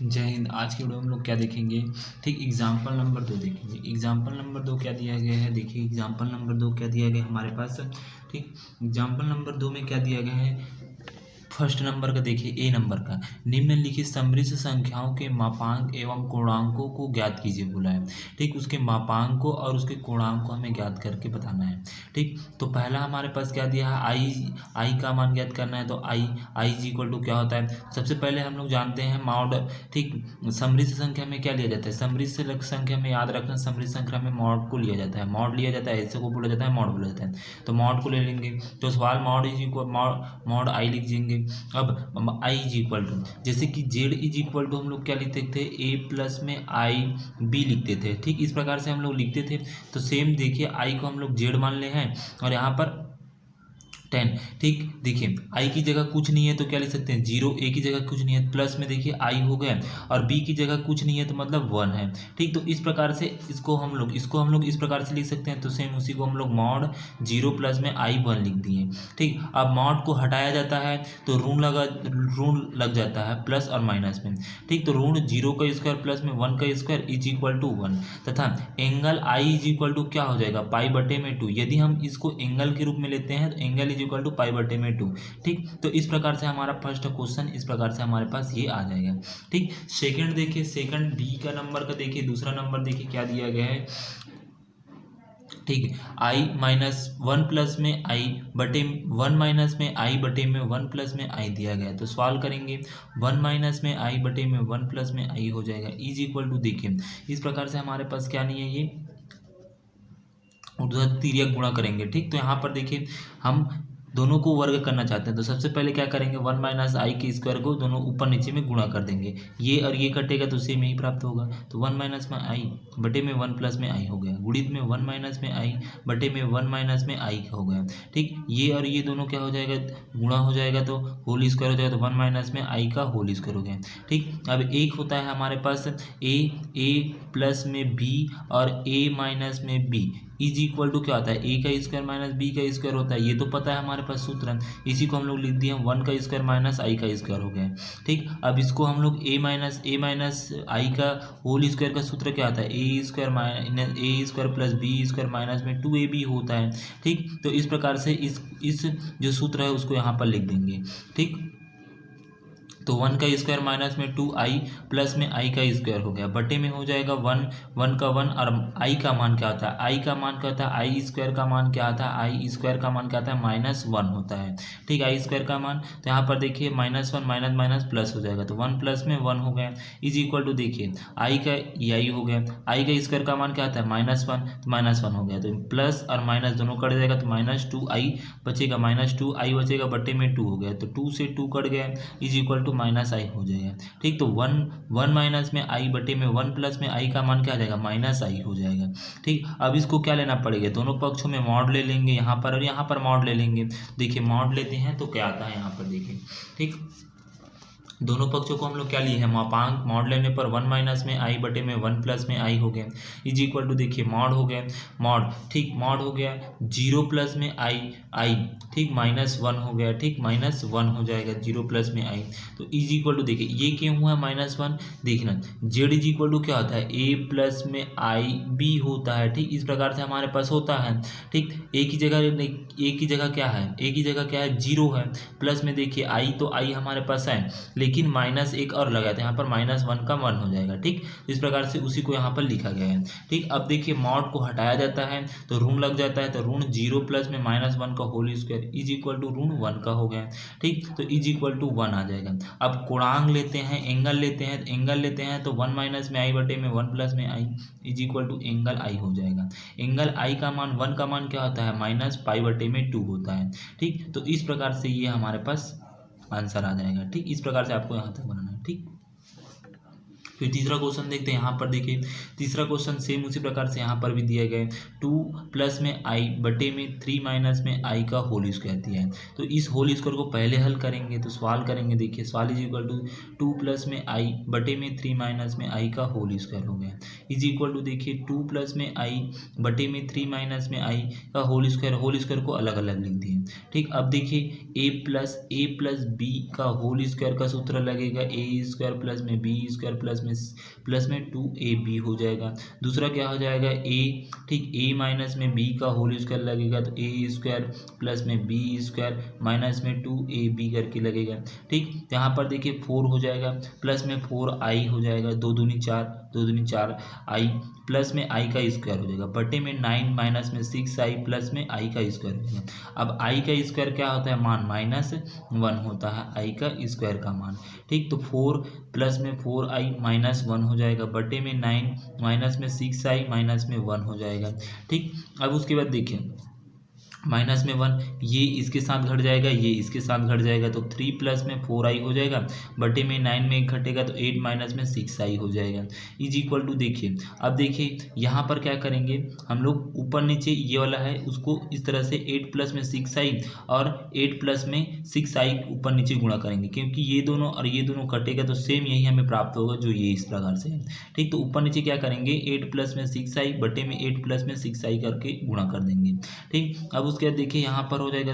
जय हिंद। आज की वीडियो में हम लोग क्या देखेंगे, ठीक, एग्जाम्पल नंबर 2 देखेंगे। एग्जाम्पल नंबर 2 क्या दिया गया है, देखिए एग्जाम्पल नंबर 2 क्या दिया गया है हमारे पास। ठीक, एग्जाम्पल नंबर 2 में क्या दिया गया है, फर्स्ट नंबर का देखिए, ए नंबर का, निम्नलिखित समृद्ध संख्याओं के मापांक एवं पूर्णांकों को ज्ञात कीजिए बोला है। ठीक, उसके मापांक को और उसके पूर्णांक को हमें ज्ञात करके बताना है। ठीक, तो पहला हमारे पास क्या दिया है, आई का मान ज्ञात करना है। तो आई इज इक्वल टू क्या होता है, सबसे पहले हम लोग जानते हैं मॉड। ठीक, समृद्ध संख्या में क्या लिया जाता है, समृद्ध संख्या में याद रखना, समृद्ध संख्या में मॉड को लिया जाता है। मॉड लिया जाता है, ऐसे को बोला जाता है, मॉड बोला जाता है। तो मॉड को ले लेंगे, तो सवाल मॉड इज इक्वल मॉड आई लिख देंगे। अब आई इज इक्वल टू, जैसे कि जेड इज इक्वल टू हम लोग क्या लिखते थे, ए प्लस में आई बी लिखते थे। ठीक, इस प्रकार से हम लोग लिखते थे। तो सेम देखिए, आई को हम लोग जेड मान ले हैं और यहाँ पर 10। ठीक, देखिए आई की जगह कुछ नहीं है तो क्या लिख सकते हैं, 0। ए की जगह कुछ नहीं है, प्लस में देखिए आई हो गया, और बी की जगह कुछ नहीं है तो मतलब 1 है। ठीक, तो इस प्रकार से इसको हम लोग इस प्रकार से लिख सकते हैं। तो सेम उसी को हम लोग मॉड 0 प्लस में आई 1 लिख दिए। ठीक, अब मॉड को हटाया जाता है तो ऋण लग जाता है प्लस और माइनस में। ठीक, तो ऋण 0 का स्क्वायर प्लस में 1 का स्क्वायर इज इक्वल टू 1, तथा angle i is equal to क्या हो जाएगा, पाई बटे में 2। यदि हम इसको एंगल के रूप में लेते हैं तो एंगल इज इक्वल टू पाई बटे में 2। ठीक, तो इस प्रकार से हमारा फर्स्ट क्वेश्चन इस प्रकार से हमारे पास ये आ जाएगा। ठीक, सेकंड देखिए, सेकंड बी का नंबर का देखिए, दूसरा नंबर देखिए क्या दिया गया है। ठीक, आई माइनस 1 प्लस में आई बटे 1 माइनस में आई बटे में 1 प्लस में आई दिया गया है। तो सवाल करेंगे 1 माइनस में आई बटे में 1 प्लस में आई हो जाएगा इज इक्वल टू, देखिए इस प्रकार से हमारे पास क्या नहीं है, ये उधर तिर्यक गुणा करेंगे। ठीक, तो यहाँ पर देखिए हम दोनों को वर्ग करना चाहते हैं, तो सबसे पहले क्या करेंगे, 1 माइनस आई के स्क्वायर को दोनों ऊपर नीचे में गुणा कर देंगे। ये और ये कटेगा तो सेम यही प्राप्त होगा। तो 1 माइनस में आई बटे में 1 प्लस में आई हो गया, गुणित में 1 माइनस में आई बटे में 1 माइनस में आई हो गया। ठीक, ये और ये दोनों क्या हो जाएगा, गुणा हो जाएगा तो होल स्क्वायर हो जाएगा, तो 1 माइनस में आई का होल स्क्वायर हो गया। ठीक, अब एक होता है हमारे पास ए प्लस में बी और ए माइनस में बी इज इक्वल टू क्या होता है, ए का स्क्वायर माइनस बी का स्क्वायर होता है। ये तो पता है हमारे पास सूत्र, इसी को हम लोग लिख दिए 1 का स्क्वायर माइनस आई का स्क्वायर हो गया। ठीक, अब इसको हम लोग ए माइनस आई का होल स्क्वायर का सूत्र क्या आता है, a square minus a square plus b square minus में 2ab होता है। ठीक, तो इस प्रकार से इस जो सूत्र है उसको यहाँ पर लिख देंगे। ठीक, तो 1 का स्क्वायर माइनस में 2i प्लस में i का स्क्वायर हो गया, बटे में हो जाएगा 1 का 1, और i का मान क्या होता है, i का मान क्या होता है, आई स्क्वायर का मान क्या आता है, आई स्क्वायर का मान क्या आता है, -1 होता है। ठीक, आई स्क्वायर का मान, तो यहाँ पर देखिए -1 माइनस माइनस प्लस हो जाएगा, तो 1 प्लस में 1 हो गया इज इक्वल टू, देखिए आई का आई हो गया, आई का स्क्वायर का मान क्या आता है -1, तो -1 हो गया, तो प्लस और माइनस दोनों कट जाएगा, तो -2i बचेगा, -2i बचेगा बटे में 2 हो गया, तो 2 से 2 कट गया इज इक्वल टू माइनस आई हो जाएगा। ठीक, तो 1 माइनस में आई बटे में 1 प्लस में आई का मान क्या आ जाएगा, माइनस आई हो जाएगा। ठीक, अब इसको क्या लेना पड़ेगा, दोनों पक्षों में मॉड ले लेंगे, यहाँ पर और यहाँ पर मॉड ले लेंगे। देखिए मॉड लेते हैं तो क्या आता है यहाँ पर देखिए। ठीक, दोनों पक्षों को हम लोग क्या लिए हैं, मापांक। मॉड लेने पर 1 माइनस में आई बटे में 1 प्लस में आई हो गया इज इक्वल टू, देखिए मॉड हो गया मॉड। ठीक, मॉड हो गया 0 प्लस में आई ठीक, -1 हो गया। ठीक, -1 हो जाएगा 0 प्लस में आई, तो इज इक्वल टू, देखिए ये क्यों हुआ -1, देखना जेड इज इक्वल टू क्या होता है, ए प्लस में आई बी होता है। ठीक, इस प्रकार से हमारे पास होता है। ठीक, ए की जगह क्या है, ए की जगह क्या है, 0 है, प्लस में देखिए आई, तो आई हमारे पास है, लेकिन माइनस एक और लगाया था, यहाँ पर -1 का 1 हो जाएगा। ठीक, इस प्रकार से उसी को यहाँ पर लिखा गया है। ठीक, अब देखिए मॉड को हटाया जाता है तो ऋण लग जाता है, तो ऋण 0 प्लस में -1 का whole square is equal to ऋण 1 का हो गया। ठीक, तो इज इक्वल टू 1 आ जाएगा। अब कोणांक लेते हैं, एंगल लेते हैं तो 1 माइनस में आई बटे में 1 प्लस में आई इज इक्वल टू एंगल आई हो जाएगा। एंगल आई का मान 1 का मान क्या होता है, -पाई बटे में 2 होता है। ठीक, तो इस प्रकार से ये हमारे पास आंसर आ जाएगा। ठीक, इस प्रकार से आपको यहाँ तक बनाना है। ठीक, फिर तीसरा क्वेश्चन देखते हैं। यहाँ पर देखिए तीसरा क्वेश्चन सेम उसी प्रकार से यहाँ पर भी दिया गया है। 2 प्लस में आई बटे में 3 माइनस में आई का होल स्क्वायर दिया है। तो इस होल स्क्वायर को पहले हल करेंगे, तो सवाल करेंगे। देखिए सवाल इज इक्वल टू 2 प्लस में आई बटे में 3 माइनस में आई का होल स्क्वायर हो गया, इज इक्वल टू देखिए 2 प्लस में आई बटे में 3 माइनस में आई का होल स्क्वायर को अलग अलग लिख दिए। ठीक, अब देखिए ए प्लस बी का होल स्क्वायर का सूत्र लगेगा ए स्क्वायर प्लस में बी स्क्वायर प्लस में 2ab हो जाएगा। दूसरा क्या हो जाएगा ए, ठीक, ए माइनस में बी का होल स्क्वायर लगेगा तो ए स्क्वायर प्लस में बी स्क्वायर माइनस में 2ab करके लगेगा। ठीक, यहाँ पर देखिए 4 हो जाएगा प्लस में 4i हो जाएगा, 2 दूनी 4 आई प्लस में आई का स्क्वायर हो जाएगा बटे में 9 माइनस में 6i प्लस में आई का स्क्वायर हो जाएगा। अब आई का स्क्वायर क्या होता है, मान -1 होता है आई का स्क्वायर का मान। ठीक, तो 4 प्लस में 4i माइनस 1 हो जाएगा बटे में 9 माइनस में 6i माइनस में 1 हो जाएगा। ठीक, अब उसके बाद देखिए माइनस में 1 ये इसके साथ घट जाएगा, ये इसके साथ घट जाएगा, तो 3 प्लस में 4i हो जाएगा बटे में 9 में घटेगा तो 8 माइनस में 6i हो जाएगा, इज इक्वल टू देखिए। अब देखिए यहाँ पर क्या करेंगे हम लोग, ऊपर नीचे ये वाला है उसको इस तरह से 8 प्लस में 6i और 8 प्लस में 6i ऊपर नीचे गुणा करेंगे, क्योंकि ये दोनों और ये दोनों कटेगा तो सेम यही हमें प्राप्त होगा जो ये इस प्रकार से है। ठीक, तो ऊपर नीचे क्या करेंगे 8 प्लस में 6i बटे में 8 प्लस में 6i करके गुणा कर देंगे। ठीक, अब उसके बाद देखिए यहाँ पर हो जाएगा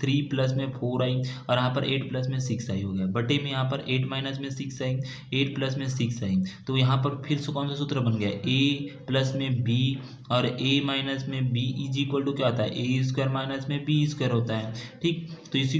3 प्लस में 4i और यहाँ पर 8 प्लस में 6i हो गया बटे में यहाँ पर 8 माइनस में 6i 8 प्लस में 6i, तो यहाँ पर फिर से कौन सा सूत्र बन गया a प्लस में b और a माइनस में b इज इक्वल टू क्या होता है ए स्क्वायर माइनस में बी स्क्वायर होता है। ठीक, तो इसी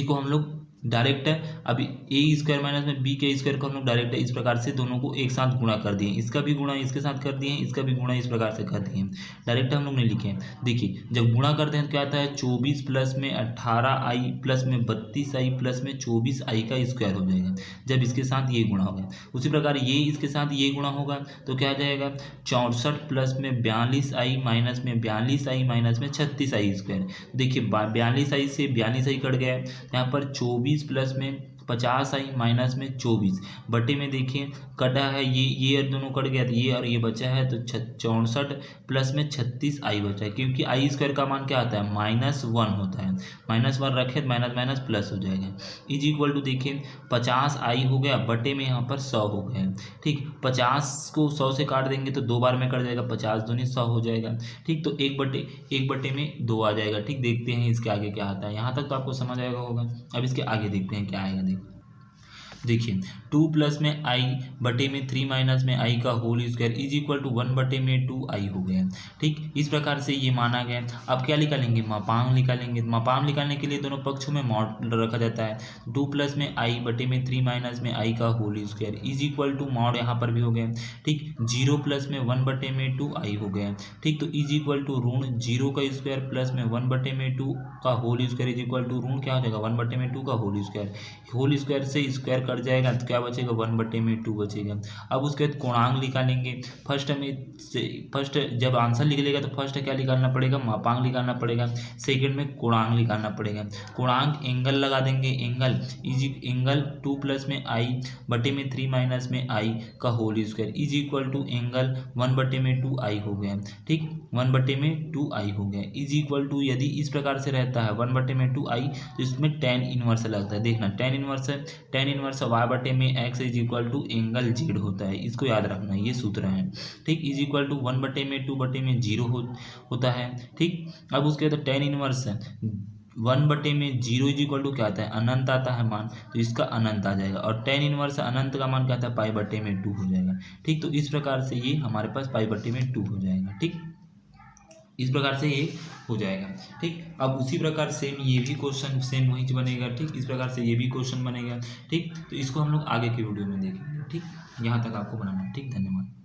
को हम लोग डायरेक्ट है अभी ए स्क्वायर माइनस में बी के स्क्वायर को हम लोग डायरेक्ट इस प्रकार से दोनों को एक साथ गुणा कर दिए, इसका भी गुणा इसके साथ कर दिए, इसका भी गुणा इस प्रकार से कर दिए, डायरेक्ट हम लोग नहीं लिखे। देखिए जब गुणा करते हैं तो क्या आता है 24 प्लस में 18i प्लस में 32i प्लस में 24i का स्क्वायर हो जाएगा जब इसके साथ ये गुणा होगा। उसी प्रकार ये इसके साथ ये गुणा होगा तो क्या आ जाएगा 64 प्लस में 42i माइनस में 42i माइनस में 36i स्क्वायर। देखिए 42i से 42i कट गया है, यहाँ पर 24 प्लस में 50i माइनस में 24 बटे में देखिए कटा है ये और दोनों कट गया तो ये और ये बचा है, तो 64 प्लस में 36i बचा है, क्योंकि आई स्क्वायर का मान क्या आता है -1 होता है, -1 रखे तो माइनस माइनस प्लस हो जाएगा, इज इक्वल टू देखिए 50i हो गया बटे में यहाँ पर 100 हो गया। ठीक, 50 को 100 से काट देंगे तो 2 बार में कट जाएगा, 50 दूनी 100 हो जाएगा। ठीक, तो एक बटे में 2 आ जाएगा। ठीक, देखते हैं इसके आगे क्या आता है, यहाँ तक तो आपको समझ आएगा होगा। अब इसके आगे देखते हैं क्या आएगा। देखिए 2 प्लस में आई बटे में 3 माइनस में आई का whole square is equal to 1 बटे में 2i हो गया। ठीक, इस प्रकार से ये माना गया। अब क्या निकालेंगे, मापांक निकालेंगे। मापांक निकालने के लिए दोनों पक्षों में मॉड रखा जाता है। 2 प्लस में आई बटे में 3 माइनस में आई का whole square is equal to mod यहाँ पर भी हो गया। ठीक, 0 प्लस में 1 बटे में 2i हो गया। ठीक, तो इज इक्वल टू ऋण 0 का स्क्वायर प्लस में 1 बटे में 2 का whole square is equal to ऋण क्या हो जाएगा 1 बटे में 2 का होल स्क्वायर से स्क्वायर कट जाएगा तो क्या बचेगा 1 बटे में 2 बचेगा। अब उसके बाद कोणांक निकालेंगे। फर्स्ट जब आंसर लिख लेगा तो फर्स्ट क्या निकालना पड़ेगा, मापांक निकालना पड़ेगा, सेकंड में कोणांक निकालना पड़ेगा। कोणांक एंगल लगा देंगे, एंगल 2 प्लस में आई बटे में 3 माइनस में आई का whole square is equal to angle 1 बटे में 2i हो गया। ठीक, 1 बटे में 2i हो गया इज इक्वल टू, यदि इस प्रकार से रहता है 1 बटे में 2i तो इसमें tan इनवर्स लगता है। देखना tan इनवर्स y बटे में x is equal to angle z होता है, इसको याद रखना, ये सूत्र है। ठीक, इज इक्वल टू 1 बटे में 2 बटे में 0 होता है। ठीक, अब उसके बाद tan इनवर्स 1 बटे में 0 इज इक्वल टू क्या आता है अनंत आता है मान, तो इसका अनंत आ जाएगा, और tan इनवर्स अनंत का मान क्या आता है पाई बटे में 2 हो जाएगा। ठीक, तो इस प्रकार से ये हमारे पास पाई बटे में 2 हो जाएगा। ठीक, इस प्रकार से ये हो जाएगा। ठीक, अब उसी प्रकार सेम ये भी क्वेश्चन सेम वहीं बनेगा। ठीक, इस प्रकार से ये भी क्वेश्चन बनेगा। ठीक, तो इसको हम लोग आगे की वीडियो में देखेंगे। ठीक, यहाँ तक आपको बनाना है। ठीक, धन्यवाद।